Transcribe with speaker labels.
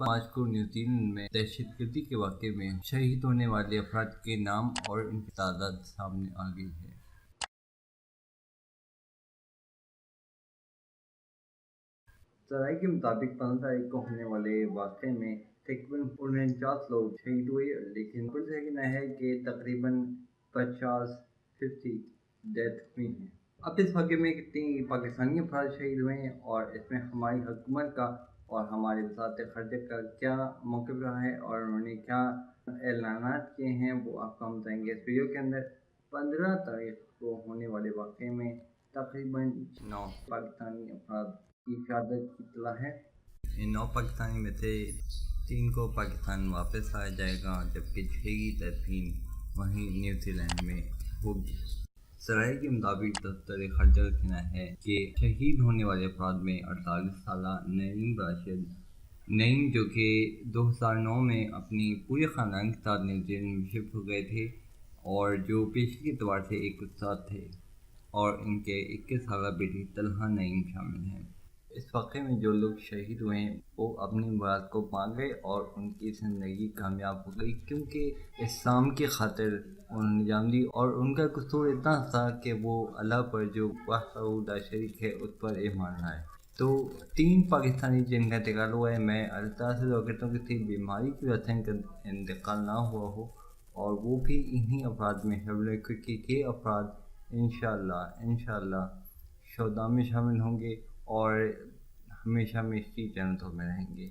Speaker 1: 5 کو New Zealand میں دہشت گردی کے واقعے میں شہید ہونے والے افراد کے نام اور ان کی تعداد سامنے آ گئی ہے۔ ذرائع کے مطابق 15 تاریخ کو ہونے والے واقعے میں تقریباً 49 لوگ شہید ہوئے، لیکن پولیس کا کہنا ہے کہ تقریباً 50 ڈیتھ ہوئی ہیں۔ اب اس واقعے میں کتنے پاکستانی افراد شہید ہوئے ہیں اور اس میں ہماری حکومت کا اور ہمارے وزارت خارجہ کا کیا موقف رہا ہے اور انہوں نے کیا اعلانات کیے ہیں، وہ آپ کو ہم بتائیں گے اس ویڈیو کے اندر۔ 15 تاریخ کو ہونے والے واقعے میں تقریباً 9 پاکستانی افراد کی شہادت کی اطلاع ہے۔ ان 9 پاکستانی میں سے 3 کو پاکستان واپس لایا جائے گا، جبکہ 6 کی تدفین وہیں نیوزی لینڈ میں ہوگی۔ ذرائع کے مطابق دفتر خارجہ کا کہنا ہے کہ شہید ہونے والے افراد میں 48 سالہ نعیم جو کہ 2009 میں اپنی پورے خاندان کے ساتھ نیوزی لینڈ میں شفٹ ہو گئے تھے اور جو پیشے کے اعتبار سے ایک استاد تھے، اور ان کے 21 سالہ بیٹی طلحہ نعیم شامل ہیں۔ اس واقعے میں جو لوگ شہید ہوئے ہیں وہ اپنی مراد کو پا گئے اور ان کی زندگی کامیاب ہو گئی، کیونکہ اسلام کی خاطر انہوں نے جان دی، اور ان کا قصور اتنا تھا کہ وہ اللہ پر جو وحدہ لا شریک ہے اس پر ایمان لائے۔ تو 3 پاکستانی جن کا انتقال ہوا ہے، میں اللہ تعالیٰ سے دعا کرتا ہوں کہ کسی بیماری کی وجہ سے ان کا انتقال نہ ہوا ہو، اور وہ بھی انہی افراد میں شامل، کیونکہ یہ افراد انشاءاللہ شہداء میں شامل ہوں گے اور ہمیشہ ہمیشہ جنتوں میں رہیں گے۔